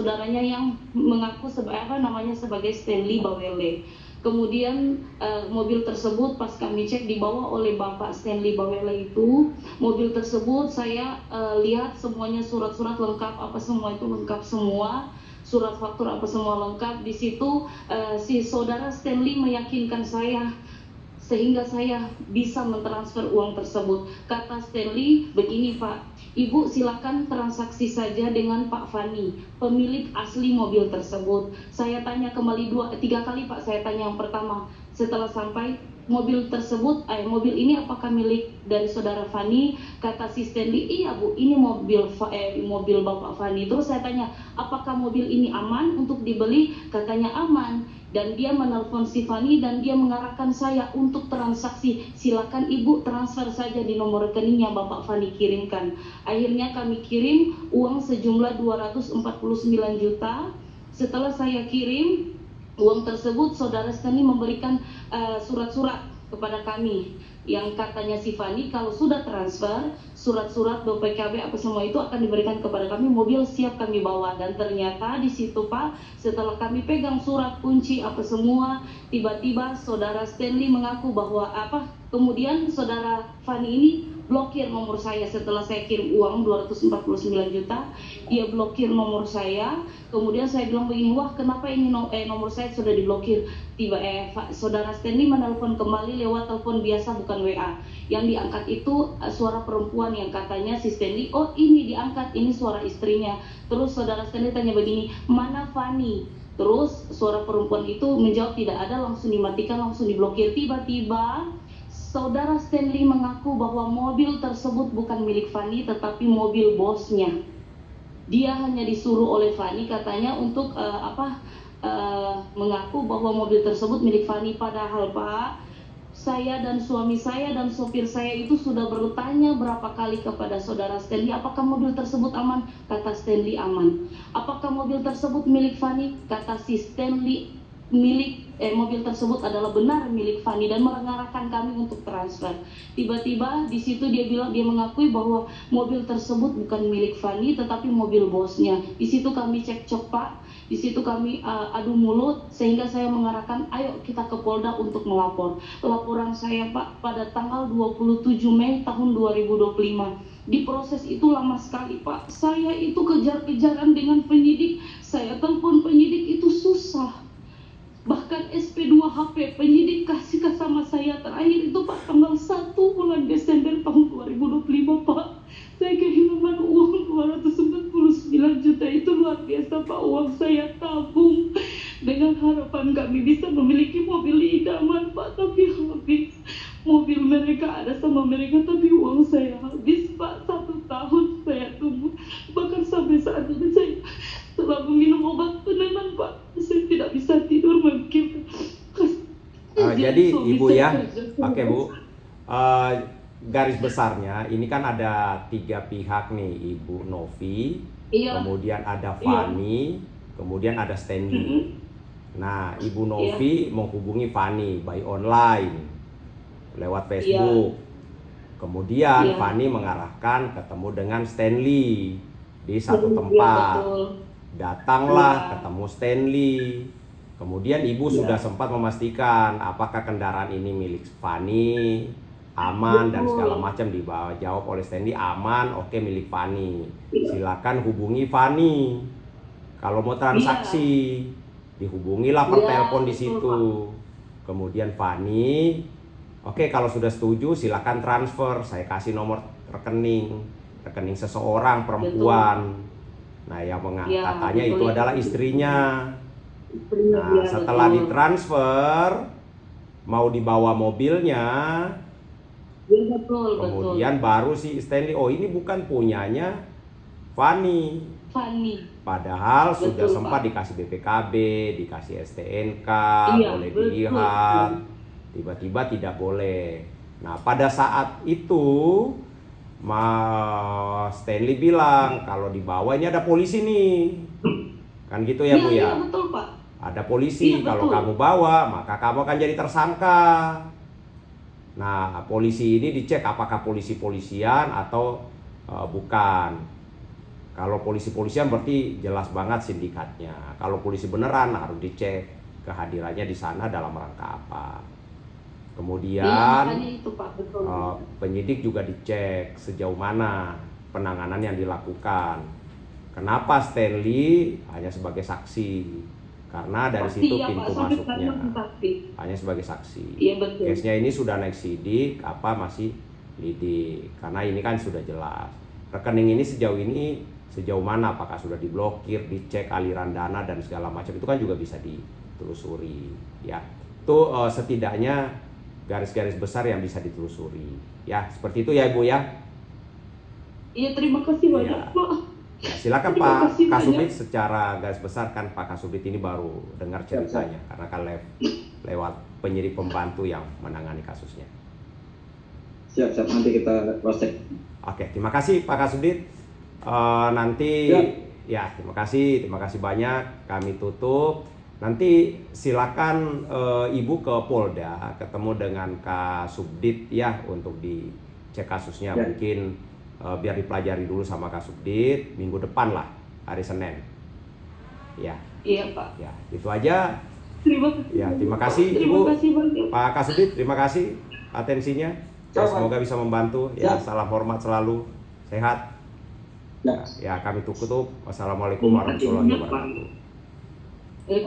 saudaranya yang mengaku sebagai Stanley Bawele. Kemudian mobil tersebut pas kami cek dibawa oleh Bapak Stanley Bawele itu. Mobil tersebut saya lihat semuanya surat-surat lengkap, apa semua itu lengkap semua. Surat faktur apa semua lengkap. Di situ si saudara Stanley meyakinkan saya sehingga saya bisa mentransfer uang tersebut. Kata Stanley, begini Pak, Ibu silakan transaksi saja dengan Pak Fani, pemilik asli mobil tersebut. Saya tanya kembali 3 kali Pak, saya tanya yang pertama. Setelah sampai, mobil tersebut, mobil ini apakah milik dari saudara Fani? Kata si Stanley, iya Bu, ini mobil Bapak Fani. Terus saya tanya, apakah mobil ini aman untuk dibeli? Katanya aman. Dan dia menelpon si Fani dan dia mengarahkan saya untuk transaksi. Silakan Ibu transfer saja di nomor rekeningnya Bapak Fani kirimkan. Akhirnya kami kirim uang sejumlah 249 juta. Setelah saya kirim uang tersebut, saudara Stanley memberikan surat-surat kepada kami yang katanya si Fani kalau sudah transfer surat-surat BPKB apa semua itu akan diberikan kepada kami, mobil siap kami bawa. Dan ternyata di situ Pak, setelah kami pegang surat kunci apa semua, tiba-tiba saudara Stanley mengaku bahwa kemudian saudara Fani ini blokir nomor saya setelah saya kirim uang 249 juta. Dia blokir nomor saya. Kemudian saya bilang begini, wah kenapa ini nomor saya sudah diblokir? Saudara Stanley menelpon kembali lewat telepon biasa bukan WA. Yang diangkat itu suara perempuan yang katanya si Stanley, oh ini diangkat, ini suara istrinya. Terus saudara Stanley tanya begini, mana Fani? Terus suara perempuan itu menjawab tidak ada, langsung dimatikan, langsung diblokir. Tiba-tiba saudara Stanley mengaku bahwa mobil tersebut bukan milik Fani tetapi mobil bosnya. Dia hanya disuruh oleh Fani katanya untuk mengaku bahwa mobil tersebut milik Fani. Padahal Pak, saya dan suami saya dan sopir saya itu sudah bertanya berapa kali kepada saudara Stanley, apakah mobil tersebut aman? Kata Stanley aman. Apakah mobil tersebut milik Fani? Kata si Stanley mobil tersebut adalah benar milik Fani dan mengarahkan kami untuk transfer. Tiba-tiba di situ dia mengakui bahwa mobil tersebut bukan milik Fani tetapi mobil bosnya. Di situ kami cekcok Pak, di situ kami adu mulut sehingga saya mengarahkan ayo kita ke Polda untuk melapor. Laporan saya Pak pada tanggal 27 Mei tahun 2025. Di proses itu lama sekali Pak. Saya itu kejar-kejaran dengan penyidik. Saya telepon penyidik itu susah. Bahkan SP2HP penyidik kasih ke sama saya terakhir itu Pak tanggal 1 bulan Desember tahun 2025 Pak. Saya kehilangan uang 249 juta itu luar biasa Pak. Uang saya tabung dengan harapan kami bisa memiliki mobil idaman Pak, tapi habis. Mobil mereka ada sama mereka tapi uang saya habis Pak. 1 tahun saya tunggu, bahkan sampai saat ini saya selalu minum obat penenang Pak. Saya tidak bisa tidur memikirkan jadi Ibu ya, oke Bu, garis besarnya ini kan ada 3 pihak nih, Ibu Novi, kemudian ada Fani, kemudian ada Stanley. Nah, Ibu Novi menghubungi Fani by online lewat Facebook. Kemudian Fani mengarahkan ketemu dengan Stanley di satu tempat. Datanglah ketemu Stanley. Kemudian Ibu sudah sempat memastikan apakah kendaraan ini milik Fani, aman dan segala macam. Dijawab oleh Stanley aman, oke milik Fani. Silakan hubungi Fani. Kalau mau transaksi, dihubungilah per telepon di situ. Kemudian Fani, oke kalau sudah setuju silakan transfer. Saya kasih nomor rekening seseorang perempuan. Nah, yang katanya itu adalah istrinya. Nah, setelah ditransfer, mau dibawa mobilnya, kemudian baru si Stanley, oh ini bukan punyanya Fani. Padahal sudah sempat dikasih BPKB, dikasih STNK, boleh dilihat. Tiba-tiba tidak boleh. Nah, pada saat itu Stanley bilang kalau di bawah ini ada polisi nih, kan gitu ya Bu ya? Iya betul Pak. Ada polisi, kalau kamu bawa maka kamu akan jadi tersangka. Nah, polisi ini dicek apakah polisian atau bukan. Kalau polisi-polisian berarti jelas banget sindikatnya. Kalau polisi beneran harus dicek kehadirannya di sana dalam rangka apa. Kemudian makanya itu Pak, betul. Penyidik juga dicek sejauh mana penanganan yang dilakukan. Kenapa Stanley hanya sebagai saksi? Karena dari Pasti situ ya, pintu Pak, masuknya saksi. hanya sebagai saksi. Iya betul. Case-nya ini sudah naik sidik, apa masih lidik? Karena ini kan sudah jelas. Rekening ini sejauh mana, apakah sudah diblokir, dicek aliran dana dan segala macam, itu kan juga bisa ditelusuri. Ya, itu setidaknya garis-garis besar yang bisa ditelusuri. Ya, seperti itu ya Ibu ya. Iya, terima kasih banyak Ya. Pak. Ya, silakan Terima Pak kasih Kasubdit, banyak. secara garis besar kan Pak Kasubdit ini baru dengar ceritanya karena kan lewat penyidik pembantu yang menangani kasusnya. Siap, nanti kita cross check. Oke, terima kasih Pak Kasubdit. Nanti ya terima kasih banyak. Kami tutup. Nanti silakan Ibu ke Polda ketemu dengan Kasubdit ya untuk dicek kasusnya. Ya. Mungkin biar dipelajari dulu sama Kasubdit minggu depan lah, hari Senin. Ya. Iya Pak. Ya, itu aja. Terima kasih Terima Ibu. kasih banyak. Pak Kasubdit, terima kasih atensinya. Ya, semoga bisa membantu. Ya, salam hormat selalu. Sehat. Ya, kami tutup. Wassalamualaikum warahmatullahi wabarakatuh.